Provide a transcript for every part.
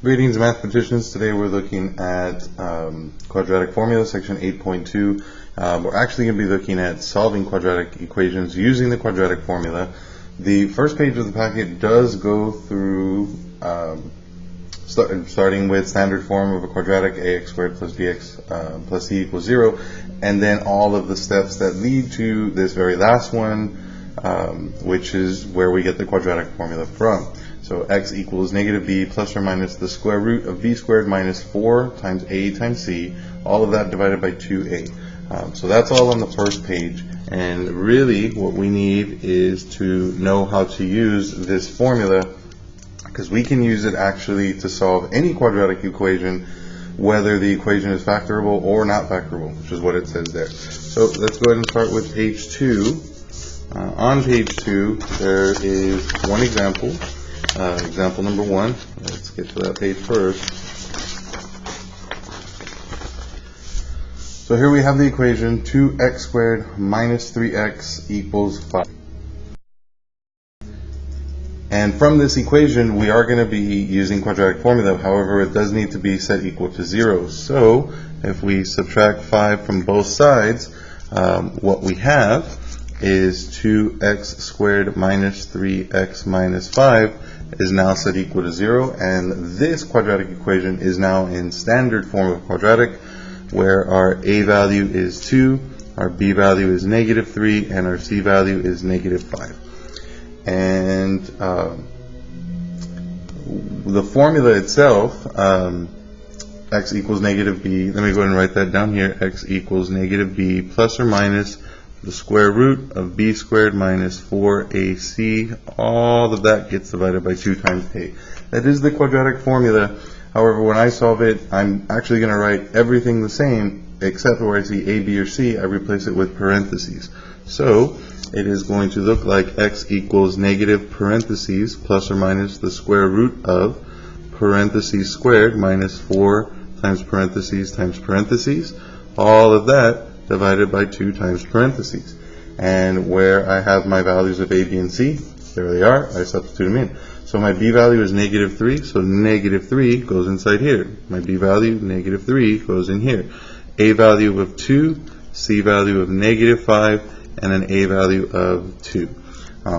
Greetings, mathematicians. Today we're looking at quadratic formula, section 8.2. We're actually going to be looking at solving quadratic equations using the quadratic formula. The first page of the packet does go through starting with standard form of a quadratic, ax squared plus bx plus c equals 0, and then all of the steps that lead to this very last one, which is where we get the quadratic formula from. So x equals negative b plus or minus the square root of b squared minus 4 times a times c, all of that divided by 2a. So that's all on the first page, and really what we need is to know how to use this formula, because we can use it actually to solve any quadratic equation, whether the equation is factorable or not factorable, which is what it says there. So let's go ahead and start with page 2. On page 2 there is one example. Example number 1. Let's get to that page first. So here we have the equation 2x squared minus 3x equals 5. And from this equation we are going to be using quadratic formula. However, it does need to be set equal to 0. So if we subtract 5 from both sides, what we have is 2x squared minus 3x minus 5 is now set equal to 0, and this quadratic equation is now in standard form of quadratic, where our a value is 2, our b value is negative 3, and our c value is negative 5. And the formula itself, x equals negative b, let me go ahead and write that down here, x equals negative b plus or minus the square root of b squared minus 4ac, all of that gets divided by 2 times a. That is the quadratic formula. However, when I solve it, I'm actually going to write everything the same, except where I see a, b, or c, I replace it with parentheses. So it is going to look like x equals negative parentheses plus or minus the square root of parentheses squared minus 4 times parentheses, all of that divided by 2 times parentheses. And where I have my values of a, b, and c, there they are, I substitute them in. So my b value is negative 3, so negative 3 goes inside here. My b value, negative 3, goes in here. A value of 2, c value of negative 5, and an a value of 2.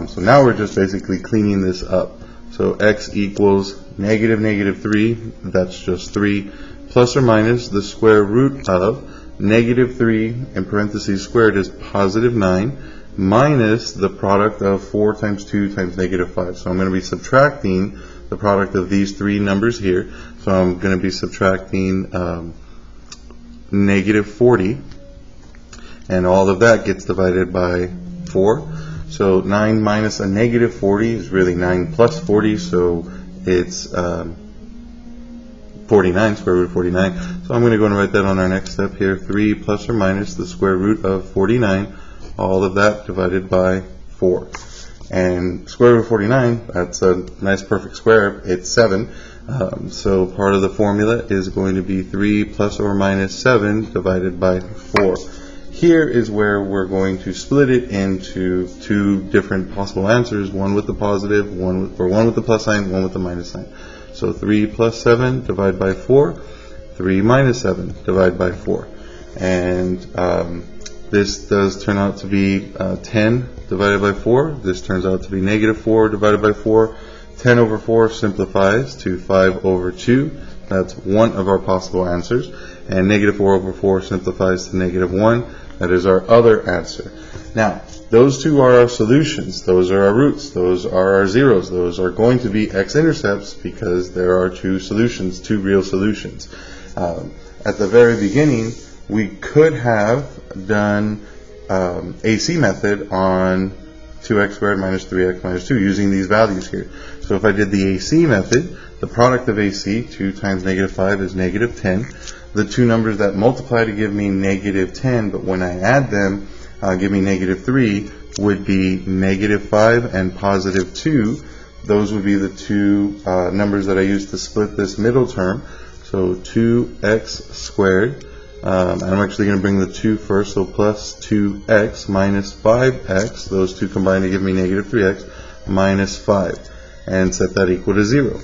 So now we're just basically cleaning this up. So x equals negative 3, that's just 3, plus or minus the square root of negative 3 in parentheses squared is positive 9 minus the product of 4 times 2 times negative 5. So I'm going to be subtracting the product of these three numbers here. So I'm going to be subtracting negative 40, and all of that gets divided by 4. So 9 minus a negative 40 is really 9 plus 40, so it's 49, square root of 49. So I'm going to go and write that on our next step here. 3 plus or minus the square root of 49, all of that divided by 4. And square root of 49, that's a nice perfect square, it's 7. So part of the formula is going to be 3 plus or minus 7 divided by 4. Here is where we're going to split it into two different possible answers, one with the positive, one with the plus sign, one with the minus sign. So 3 plus 7 divided by 4, 3 minus 7 divided by 4. And this does turn out to be 10 divided by 4. This turns out to be negative 4 divided by 4. 10 over 4 simplifies to 5 over 2. That's one of our possible answers. And negative 4 over 4 simplifies to negative 1. That is our other answer. Now, those two are our solutions. Those are our roots. Those are our zeros. Those are going to be x-intercepts because there are two solutions, two real solutions. At the very beginning, we could have done AC method on 2x squared minus 3x minus 2 using these values here. So if I did the AC method, the product of AC, 2 times negative 5 is negative 10. The two numbers that multiply to give me negative 10, but when I add them, give me negative 3, would be negative 5 and positive 2. Those would be the two numbers that I use to split this middle term. So 2x squared, and I'm actually going to bring the 2 first, so plus 2x minus 5x, those two combine to give me negative 3x, minus 5, and set that equal to 0.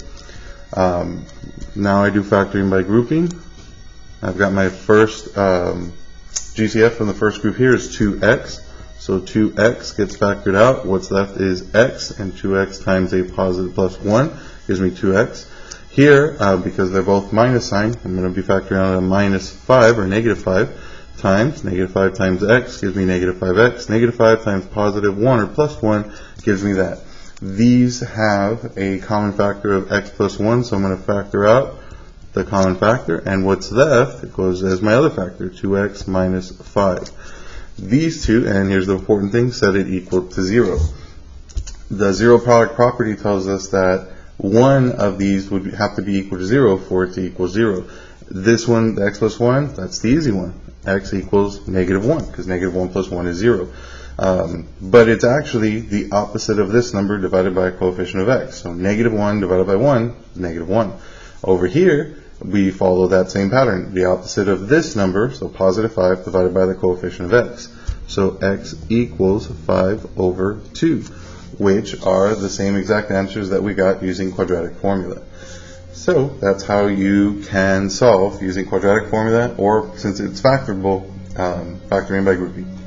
Now I do factoring by grouping. I've got my first GCF from the first group here is 2x. So 2x gets factored out. What's left is x, and 2x times a positive plus 1 gives me 2x. Here, because they're both minus sign, I'm going to be factoring out a minus 5 or negative 5 times. Negative 5 times x gives me negative 5x. Negative 5 times positive 1 or plus 1 gives me that. These have a common factor of x plus 1, so I'm going to factor out the common factor, and what's left, it goes as my other factor, 2x minus 5. These two, and here's the important thing, set it equal to 0. The zero product property tells us that one of these would have to be equal to 0 for it to equal 0. This one, the x plus 1, that's the easy one. X equals negative 1, because negative 1 plus 1 is 0. But it's actually the opposite of this number divided by a coefficient of x. So negative 1 divided by 1 is negative 1. Over here, we follow that same pattern. The opposite of this number, so positive 5 divided by the coefficient of x. So x equals 5 over 2, which are the same exact answers that we got using quadratic formula. So that's how you can solve using quadratic formula, or since it's factorable, factoring by grouping.